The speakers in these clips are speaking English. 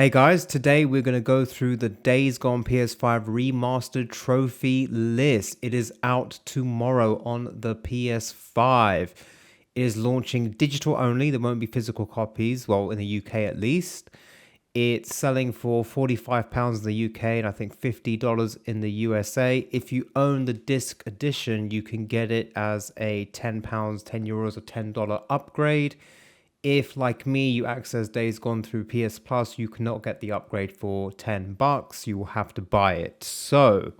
Hey guys, today we're going to go through the Days Gone PS5 Remastered trophy list. It is out tomorrow on the PS5. It is launching digital only, there won't be physical copies, well, in the UK at least. It's selling for £45 in the UK and I think $50 in the USA. If you own the disc edition, you can get it as a £10, €10 or $10 upgrade. If, like me, you access Days Gone through PS Plus, you cannot get the upgrade for $10. You will have to buy it. So,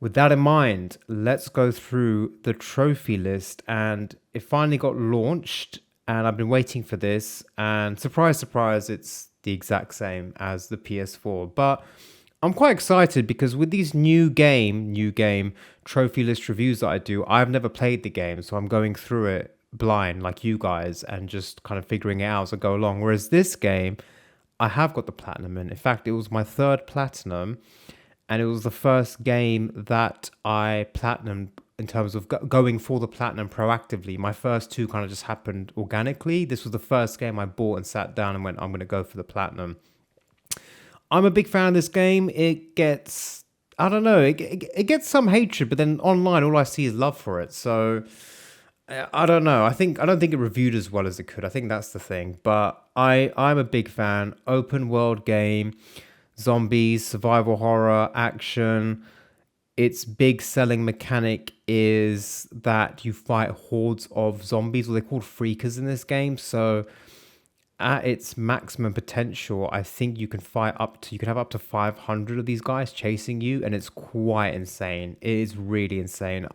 with that in mind, let's go through the trophy list. And it finally got launched, and I've been waiting for this. And surprise, surprise, it's the exact same as the PS4. But I'm quite excited because with these new game trophy list reviews that I do, I've never played the game, so I'm going through it blind like you guys and just kind of figuring it out as I go along. Whereas this game, I have got the platinum in. In fact, it was my third platinum, and it was the first game that I platinumed in terms of going for the platinum proactively. My first two kind of just happened organically. This was the first game I bought and sat down and went, I'm going to go for the platinum. I'm a big fan of this game. It gets, I don't know, it gets some hatred, but then online, all I see is love for it. So I don't know. I don't think it reviewed as well as it could. I think that's the thing. But I'm a big fan. Open world game, zombies, survival horror, action. Its big selling mechanic is that you fight hordes of zombies, or they're called freakers in this game. So at its maximum potential, I think you can have up to 500 of these guys chasing you, and it's quite insane. It is really insane.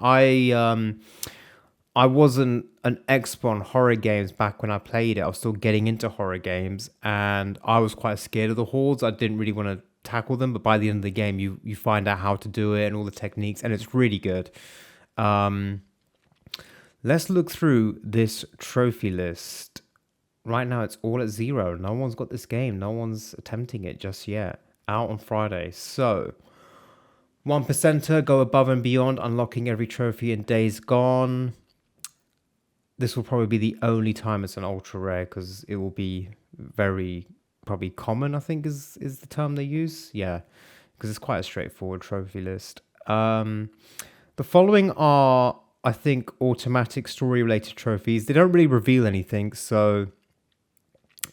I wasn't an expert on horror games back when I played it. I was still getting into horror games, and I was quite scared of the hordes. I didn't really want to tackle them, but by the end of the game, you find out how to do it and all the techniques, and it's really good. Let's look through this trophy list. Right now, it's all at 0. No one's got this game. No one's attempting it just yet. Out on Friday. So, 1%er go above and beyond, unlocking every trophy in Days Gone. This will probably be the only time it's an ultra rare because it will be very probably common, I think is the term they use. Yeah, because it's quite a straightforward trophy list. The following are, I think, automatic story related trophies. They don't really reveal anything, so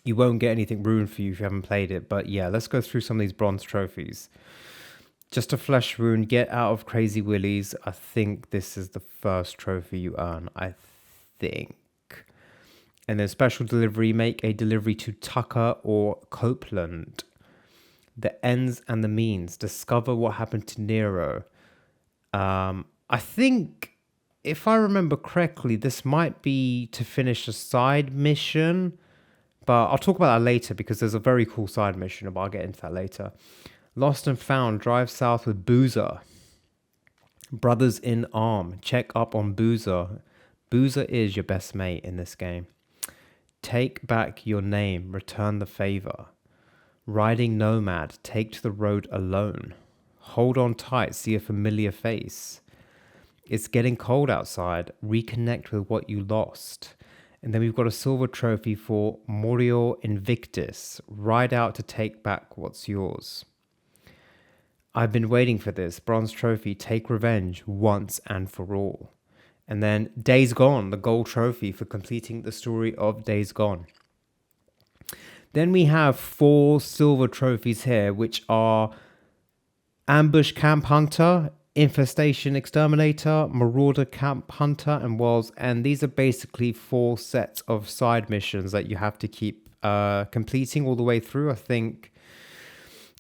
you won't get anything ruined for you if you haven't played it. But yeah, let's go through some of these bronze trophies. Just a flesh wound, get out of Crazy Willy's. I think this is the first trophy you earn. I think. And then special delivery, make a delivery to Tucker or Copeland. The ends and the means, discover what happened to Nero. I think, if I remember correctly, this might be to finish a side mission, but I'll talk about that later because there's a very cool side mission, but I'll get into that later. Lost and found, drive south with Boozer. Brothers in arm, check up on Boozer. Boozer is your best mate in this game. Take back your name, return the favor. Riding nomad, take to the road alone. Hold on tight, see a familiar face. It's getting cold outside, reconnect with what you lost. And then we've got a silver trophy for Morio Invictus. Ride out to take back what's yours. I've been waiting for this. Bronze trophy, take revenge once and for all. And then Days Gone, the gold trophy for completing the story of Days Gone. Then we have 4 silver trophies here, which are Ambush Camp Hunter, Infestation Exterminator, Marauder Camp Hunter, and Worlds. And these are basically 4 sets of side missions that you have to keep completing all the way through. I think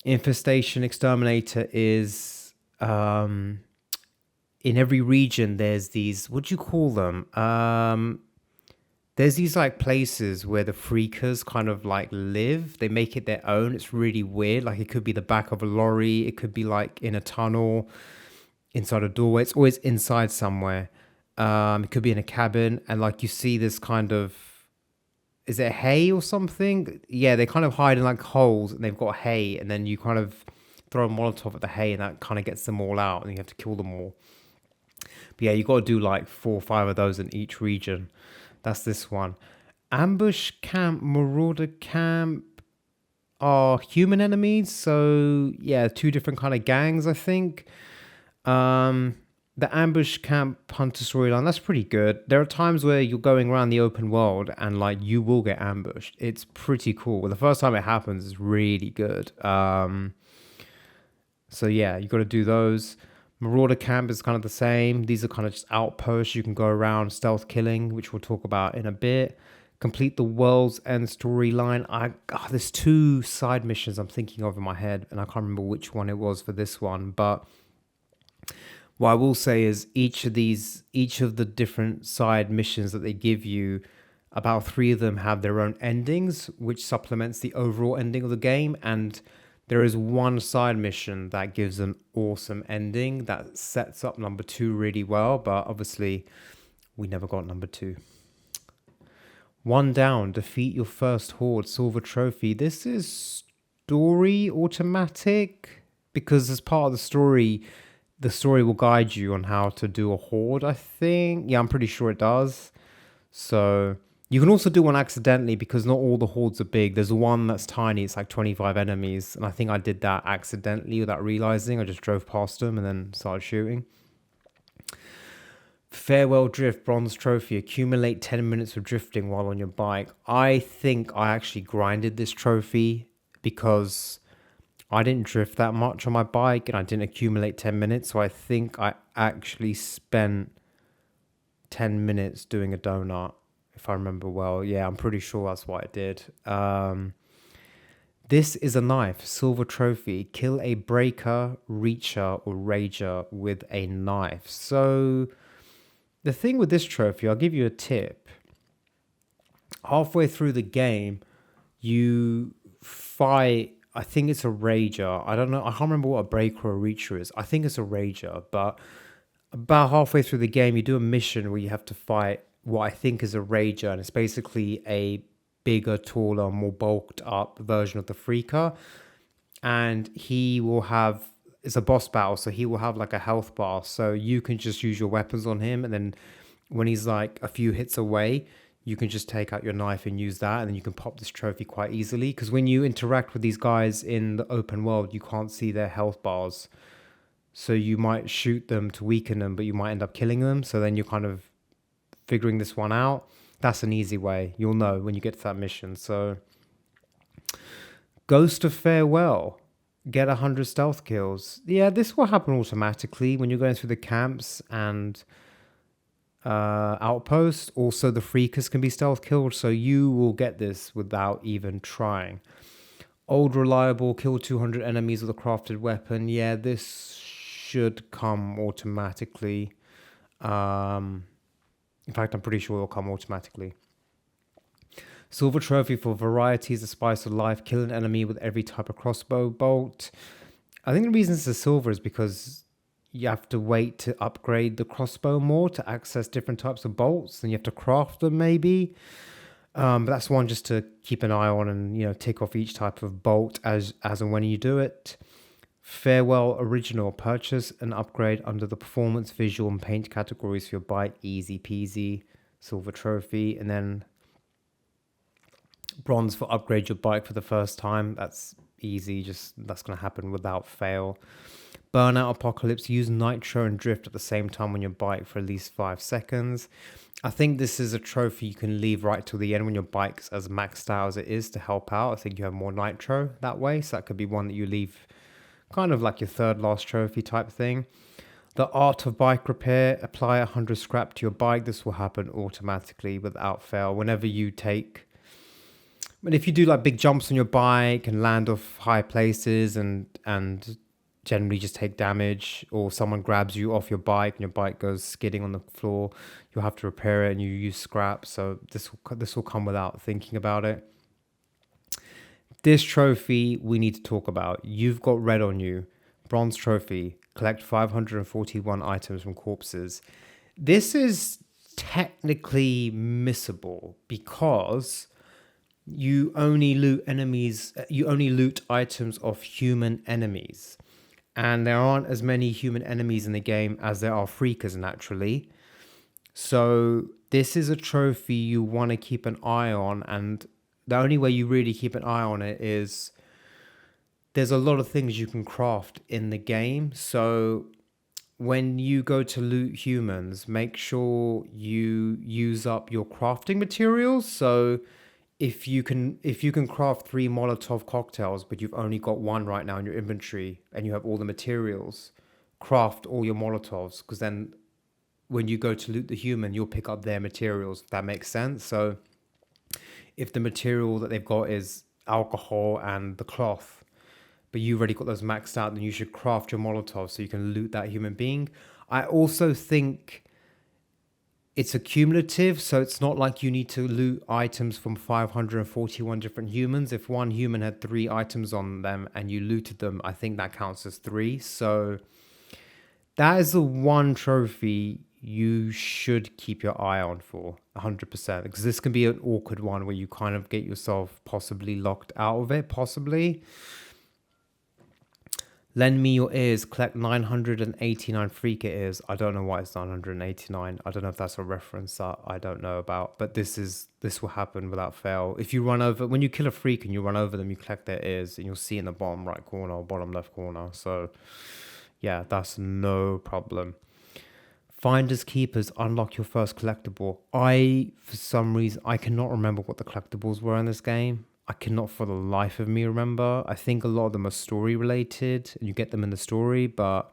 Infestation Exterminator is... in every region, there's these, what do you call them? There's these like places where the freakers kind of like live. They make it their own. It's really weird. Like it could be the back of a lorry. It could be like in a tunnel, inside a doorway. It's always inside somewhere. It could be in a cabin. And like you see this kind of, is it hay or something? Yeah, they kind of hide in like holes and they've got hay. And then you kind of throw a Molotov at the hay and that kind of gets them all out and you have to kill them all. But yeah, you got to do like 4 or 5 of those in each region. That's this one. Ambush Camp, Marauder Camp. are human enemies. So yeah, two different kind of gangs, I think. Um, the ambush camp hunter storyline, that's pretty good. There are times where you're going around the open world and like you will get ambushed. It's pretty cool. The first time it happens is really good. So yeah, you got to do those. Marauder camp is kind of the same. These are kind of just outposts. You can go around stealth killing, which we'll talk about in a bit. Complete the world's end storyline. There's two side missions I'm thinking of in my head, and I can't remember which one it was for this one. But what I will say is each of the different side missions that they give you, about three of them have their own endings, which supplements the overall ending of the game. And there is one side mission that gives an awesome ending that sets up number two really well, but obviously we never got number two. One down, defeat your first horde, silver trophy. This is story automatic because as part of the story will guide you on how to do a horde, I think. Yeah, I'm pretty sure it does. So you can also do one accidentally because not all the hordes are big. There's one that's tiny. It's like 25 enemies. And I think I did that accidentally without realizing. I just drove past them and then started shooting. Farewell Drift Bronze Trophy. Accumulate 10 minutes of drifting while on your bike. I think I actually grinded this trophy because I didn't drift that much on my bike and I didn't accumulate 10 minutes. So I think I actually spent 10 minutes doing a donut, if I remember well. Yeah, I'm pretty sure that's what I did. This is a knife, silver trophy. Kill a breaker, reacher, or rager with a knife. So the thing with this trophy, I'll give you a tip. Halfway through the game, you fight, I think it's a rager. I don't know. I can't remember what a breaker or a reacher is. I think it's a rager, but about halfway through the game, you do a mission where you have to fight what I think is a rager, and it's basically a bigger, taller, more bulked up version of the freaker. And he will have, it's a boss battle, so he will have like a health bar. So you can just use your weapons on him, and then when he's like a few hits away, you can just take out your knife and use that, and then you can pop this trophy quite easily. Because when you interact with these guys in the open world, you can't see their health bars. So you might shoot them to weaken them, but you might end up killing them. So then you're kind of figuring this one out. That's an easy way. You'll know when you get to that mission. So Ghost of Farewell. Get 100 stealth kills. Yeah, this will happen automatically when you're going through the camps and outposts. Also, the freakers can be stealth killed, so you will get this without even trying. Old Reliable, kill 200 enemies with a crafted weapon. Yeah, this should come automatically. In fact, I'm pretty sure it'll come automatically. Silver trophy for variety is the spice of life. Kill an enemy with every type of crossbow bolt. I think the reason it's a silver is because you have to wait to upgrade the crossbow more to access different types of bolts, and you have to craft them maybe. But that's one just to keep an eye on and tick off each type of bolt as and when you do it. Farewell Original. Purchase and upgrade under the performance, visual, and paint categories for your bike. Easy peasy. Silver trophy. And then bronze for upgrade your bike for the first time. That's easy. That's going to happen without fail. Burnout Apocalypse. Use nitro and drift at the same time on your bike for at least 5 seconds. I think this is a trophy you can leave right till the end when your bike's as maxed out as it is to help out. I think you have more nitro that way. So that could be one that you leave kind of like your third last trophy type thing. The Art of Bike Repair. Apply 100 scrap to your bike. This will happen automatically without fail. Whenever you take... But if you do like big jumps on your bike and land off high places and generally just take damage, or someone grabs you off your bike and your bike goes skidding on the floor, you'll have to repair it and you use scrap. So this will come without thinking about it. This trophy we need to talk about. You've got red on you. Bronze trophy. Collect 541 items from corpses. This is technically missable because you only loot items of human enemies. And there aren't as many human enemies in the game as there are freakers naturally. So this is a trophy you want to keep an eye on, and the only way you really keep an eye on it is there's a lot of things you can craft in the game. So when you go to loot humans, make sure you use up your crafting materials. So if you can craft 3 Molotov cocktails, but you've only got one right now in your inventory and you have all the materials, craft all your Molotovs, because then when you go to loot the human, you'll pick up their materials, if that makes sense. So if the material that they've got is alcohol and the cloth, but you've already got those maxed out, then you should craft your Molotov so you can loot that human being. I also think it's accumulative, so it's not like you need to loot items from 541 different humans. If one human had 3 items on them and you looted them, I think that counts as 3. So that is the one trophy you should keep your eye on for 100%, because this can be an awkward one where you kind of get yourself possibly locked out of it, possibly. Lend me your ears, collect 989 freaker ears. I don't know why it's 989. I don't know if that's a reference that I don't know about, but this will happen without fail. If you run over, when you kill a freak and you run over them, you collect their ears and you'll see in the bottom right corner or bottom left corner. So yeah, that's no problem. Finders keepers, unlock your first collectible. For some reason, I cannot remember what the collectibles were in this game. I cannot for the life of me remember. I think a lot of them are story related and you get them in the story, but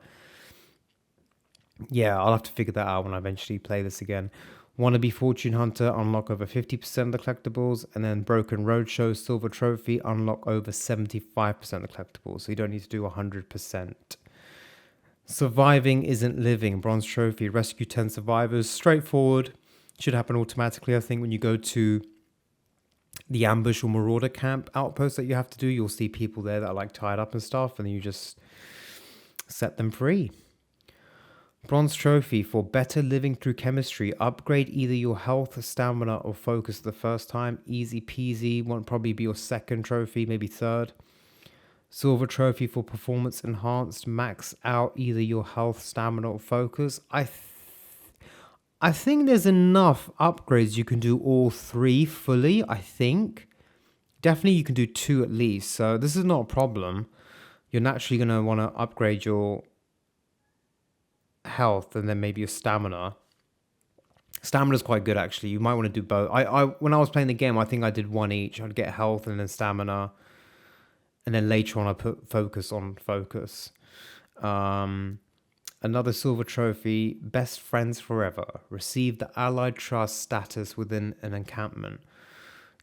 yeah, I'll have to figure that out when I eventually play this again. Wannabe Fortune Hunter, unlock over 50% of the collectibles, and then Broken Roadshow Silver Trophy, unlock over 75% of the collectibles, so you don't need to do 100%. Surviving isn't living, Bronze Trophy, rescue 10 survivors, straightforward, should happen automatically. I think when you go to the ambush or marauder camp outpost that you have to do, you'll see people there that are like tied up and stuff, and then you just set them free. Bronze Trophy for better living through chemistry. Upgrade either your health, stamina, or focus the first time. Easy peasy. Won't probably be your second trophy, maybe third. Silver Trophy for performance enhanced. Max out either your health, stamina, or focus. I think there's enough upgrades you can do all 3 fully, I think. Definitely you can do 2 at least, so this is not a problem. You're naturally going to want to upgrade your health and then maybe your stamina. Stamina's quite good actually. You might want to do both. When I was playing the game, I think I did 1 each. I'd get health and then stamina. And then later on I put focus on focus. Another silver trophy, best friends forever. Receive the allied trust status within an encampment.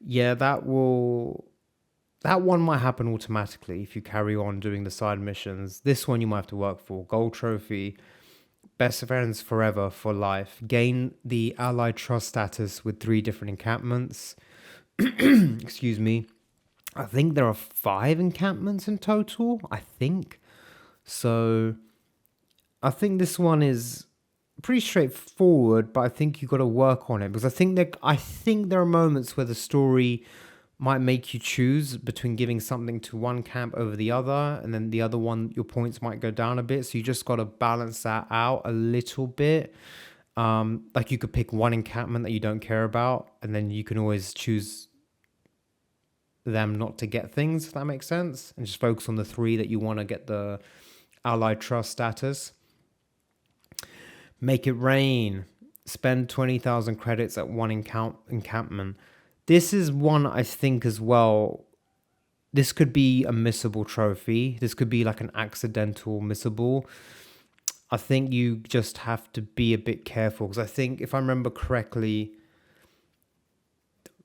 Yeah, that one might happen automatically if you carry on doing the side missions. This one you might have to work for. Gold trophy, best friends forever for life. Gain the allied trust status with 3 different encampments. Excuse me. I think there are 5 encampments in total, I think. So I think this one is pretty straightforward, but I think you've got to work on it, because I think there are moments where the story might make you choose between giving something to one camp over the other, and then the other one, your points might go down a bit. So you just got to balance that out a little bit. Like you could pick one encampment that you don't care about, and then you can always choose them not to get things, if that makes sense, and just focus on the 3 that you want to get the allied trust status. Make it rain. Spend 20,000 credits at one encampment. This is one I think as well. This could be a missable trophy. This could be like an accidental missable. I think you just have to be a bit careful, because I think if I remember correctly,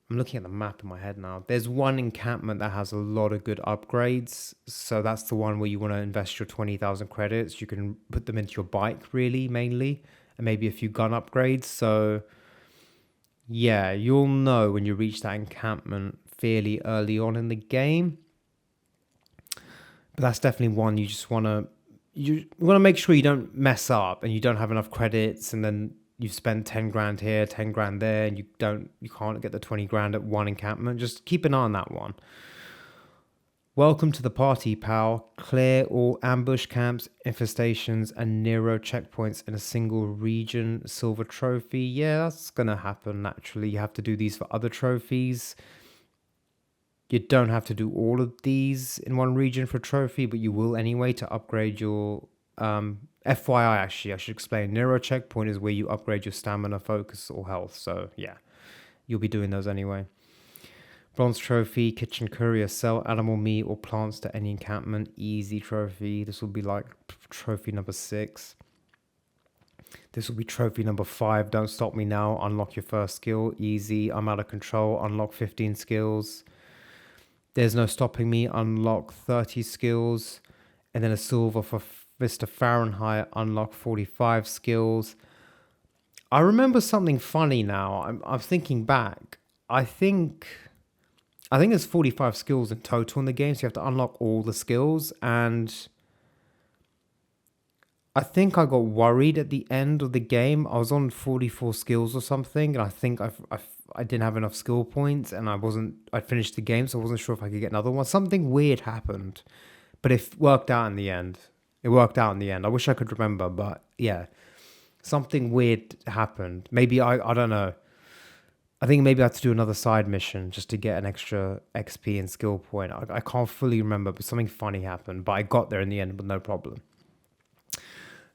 I'm looking at the map in my head now. There's one encampment that has a lot of good upgrades. So that's the one where you want to invest your 20,000 credits. You can put them into your bike, really, mainly, and maybe a few gun upgrades. So yeah, you'll know when you reach that encampment fairly early on in the game. But that's definitely one you want to make sure you don't mess up and you don't have enough credits, and then you spend 10 grand here, 10 grand there, and you can't get the 20 grand at one encampment. Just keep an eye on that one. Welcome to the party, pal. Clear all ambush camps, infestations, and Nero checkpoints in a single region. Silver trophy. Yeah, that's going to happen naturally. You have to do these for other trophies. You don't have to do all of these in one region for trophy, but you will anyway to upgrade your FYI. Actually, I should explain. Neuro checkpoint is where you upgrade your stamina, focus, or health. So yeah, you'll be doing those anyway. Bronze trophy, kitchen courier, sell animal meat or plants to any encampment. Easy trophy. This will be like trophy number 6. This will be trophy number 5. Don't stop me now. Unlock your first skill. Easy. I'm out of control. Unlock 15 skills. There's no stopping me. Unlock 30 skills. And then a silver for Mr. Fahrenheit. Unlock 45 skills. I remember something funny now. I'm thinking back. I think there's 45 skills in total in the game, so you have to unlock all the skills. And I think I got worried at the end of the game. I was on 44 skills or something, and I think I didn't have enough skill points, and I'd finished the game, so I wasn't sure if I could get another one. Something weird happened, but it worked out in the end. I wish I could remember, but yeah, something weird happened. Maybe I don't know. I think maybe I had to do another side mission just to get an extra XP and skill point. I can't fully remember, but something funny happened. But I got there in the end with no problem.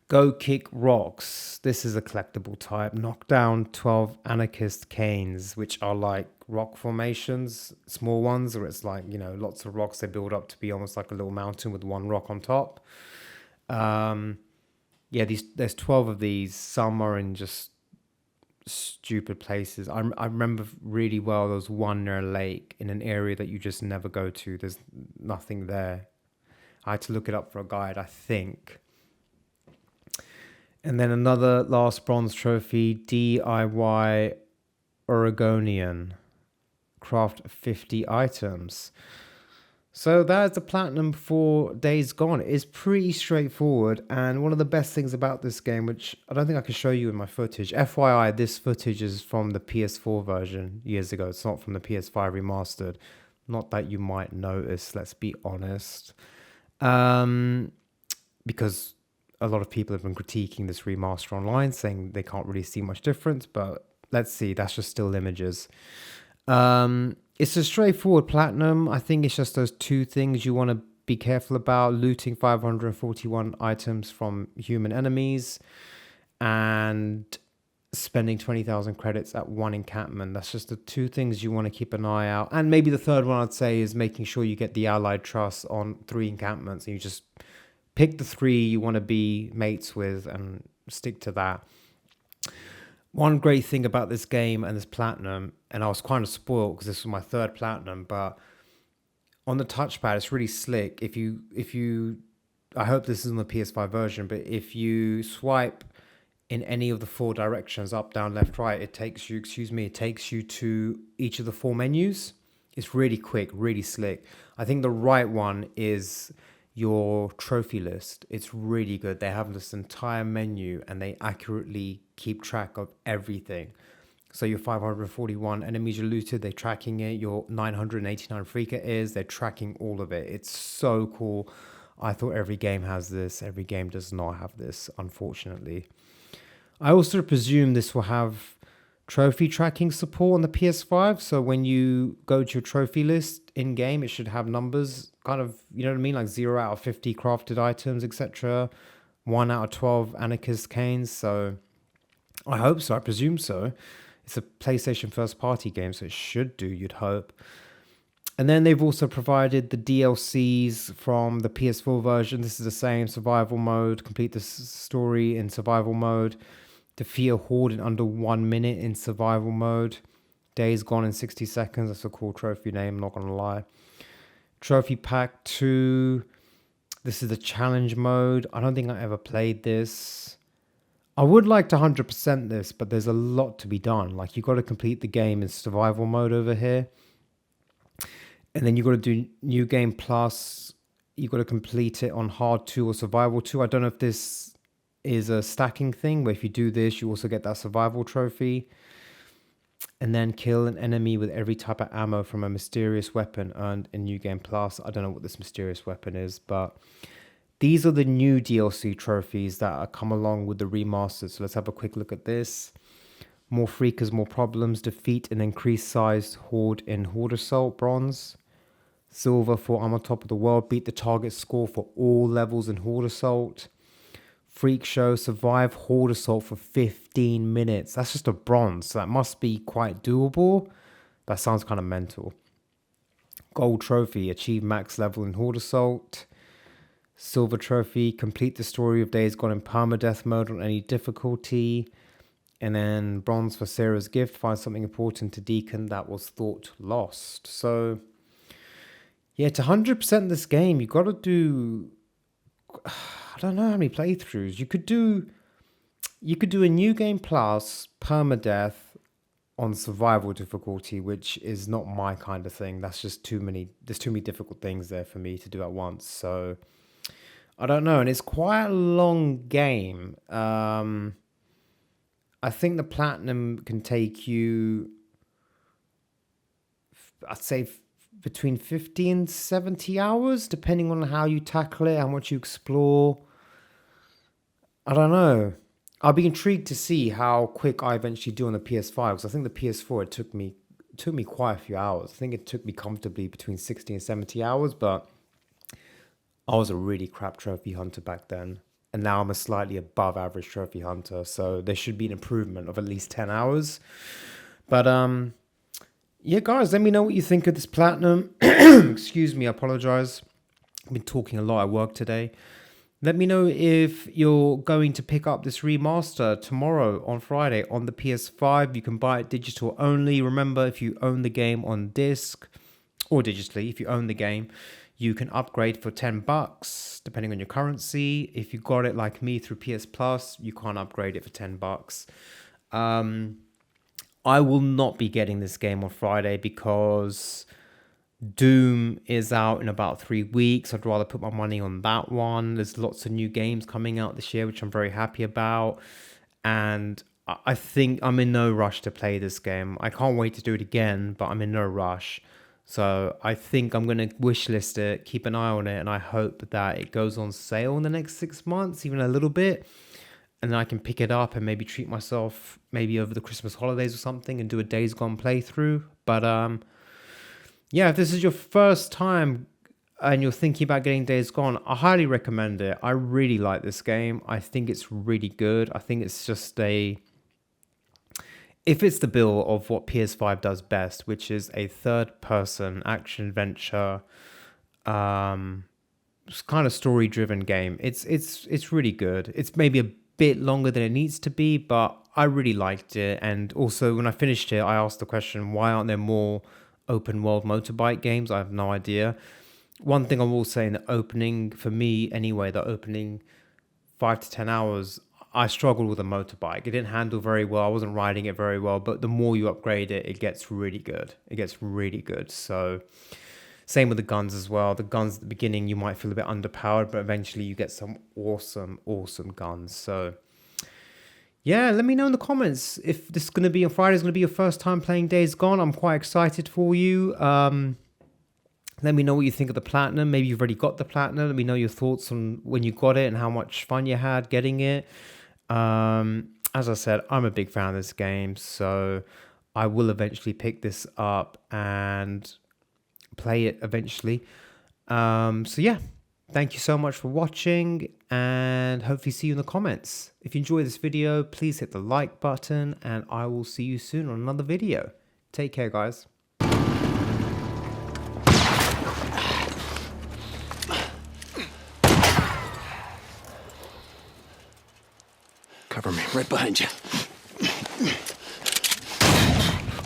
Go kick rocks. This is a collectible type. Knock down 12 anarchist canes, which are like rock formations, small ones, or it's like, lots of rocks. They build up to be almost like a little mountain with one rock on top. There's 12 of these. Some are in just stupid places. I remember really well there was one near a lake in an area that you just never go to. There's nothing there. I had to look it up for a guide, I think. And then another last bronze trophy, DIY Oregonian. Craft 50 items. So that is the platinum for Days Gone. It's pretty straightforward, and one of the best things about this game, which I don't think I can show you in my footage. FYI, this footage is from the PS4 version years ago. It's not from the PS5 remastered. Not that you might notice, let's be honest. Because a lot of people have been critiquing this remaster online, saying they can't really see much difference, but let's see, that's just still images. It's a straightforward platinum. I think it's just those two things you want to be careful about: looting 541 items from human enemies and spending 20,000 credits at one encampment. That's just the two things you want to keep an eye out. And maybe the third one I'd say is making sure you get the allied trust on 3 encampments, and you just pick the 3 you want to be mates with and stick to that. One great thing about this game and this platinum, and I was kind of spoiled because this was my 3rd platinum, but on the touchpad, it's really slick. If you, I hope this is on the PS5 version, but if you swipe in any of the 4 directions, up, down, left, right, it takes you to each of the 4 menus. It's really quick, really slick. I think the right one is your trophy list. It's really good. They have this entire menu and they accurately keep track of everything. So your 541 enemies you looted, they're tracking it. Your 989 free kit they're tracking all of it. It's so cool. I thought every game has this. Every game does not have this, unfortunately. I also presume this will have trophy tracking support on the PS5. So when you go to your trophy list in game, it should have numbers, kind of, you know what I mean? Like 0 out of 50 crafted items, etc. 1 out of 12 anarchist canes. So I hope so. I presume so. It's a PlayStation first party game, so it should do, you'd hope. And then they've also provided the DLCs from the PS4 version. This is the same survival mode. Complete the story in survival mode. Defeat a horde in under 1 minute in survival mode. Days Gone in 60 seconds. That's a cool trophy name, not going to lie. Trophy Pack 2. This is the challenge mode. I don't think I ever played this. I would like to 100% this, but there's a lot to be done. Like, you've got to complete the game in survival mode over here. And then you've got to do New Game Plus. You've got to complete it on Hard 2 or Survival 2. I don't know if this is a stacking thing, where if you do this, you also get that survival trophy. And then kill an enemy with every type of ammo from a mysterious weapon earned in New Game Plus. I don't know what this mysterious weapon is, but these are the new DLC trophies that come along with the remastered. So let's have a quick look at this. More freakers, more problems. Defeat an increased sized horde in Horde Assault, bronze. Silver for I'm on top of the world. Beat the target score for all levels in Horde Assault. Freak Show, survive Horde Assault for 15 minutes. That's just a bronze, so that must be quite doable. That sounds kind of mental. Gold Trophy, achieve max level in Horde Assault. Silver Trophy, complete the story of Days Gone in permadeath mode on any difficulty. And then bronze for Sarah's gift, find something important to Deacon that was thought lost. So, yeah, to 100% this game, you got to do, I don't know how many playthroughs. You could do a new game plus permadeath on survival difficulty, which is not my kind of thing. That's just there's too many difficult things there for me to do at once. So I don't know. And it's quite a long game. I think the platinum can take you, I'd say between 50 and 70 hours, depending on how you tackle it, how much you explore. I don't know. I'll be intrigued to see how quick I eventually do on the PS5, because I think the PS4 it took me quite a few hours. I think it took me comfortably between 60 and 70 hours, but I was a really crap trophy hunter back then, and now I'm a slightly above average trophy hunter, so there should be an improvement of at least 10 hours. But yeah, guys, let me know what you think of this platinum. Excuse me, I apologize. I've been talking a lot at work today. Let me know if you're going to pick up this remaster tomorrow on Friday on the PS5. You can buy it digital only. Remember, if you own the game on disc or digitally, if you own the game, you can upgrade for $10 depending on your currency. If you got it like me through PS Plus, you can't upgrade it for $10. I will not be getting this game on Friday because Doom is out in about 3 weeks. I'd rather put my money on that one. There's lots of new games coming out this year, which I'm very happy about. And I think I'm in no rush to play this game. I can't wait to do it again, but I'm in no rush. So I think I'm going to wishlist it, keep an eye on it, and I hope that it goes on sale in the next 6 months, even a little bit. And then I can pick it up and maybe treat myself maybe over the Christmas holidays or something and do a Days Gone playthrough. But yeah, if this is your first time and you're thinking about getting Days Gone, I highly recommend it. I really like this game. I think it's really good. I think it's just it fits the bill of what PS5 does best, which is a third-person action-adventure, kind of story-driven game. It's really good. It's maybe a bit longer than it needs to be, but I really liked it. And also, when I finished it, I asked the question, why aren't there more open world motorbike games? I have no idea. One thing I will say, in the opening, for me anyway, the opening 5 to 10 hours, I struggled with a motorbike. It didn't handle very well. I wasn't riding it very well, but the more you upgrade it, it gets really good. It gets really good. So same with the guns as well. The guns at the beginning, you might feel a bit underpowered, but eventually you get some awesome guns. So yeah, let me know in the comments if this is going to be on Friday, is going to be your first time playing Days Gone. I'm quite excited for you. Let me know what you think of the platinum. Maybe you've already got the platinum. Let me know your thoughts on when you got it and how much fun you had getting it. As I said, I'm a big fan of this game, so I will eventually pick this up and play it eventually. So yeah, thank you so much for watching, and hopefully see you in the comments. If you enjoyed this video, please hit the like button, and I will see you soon on another video. Take care, guys. Cover me. Right behind you.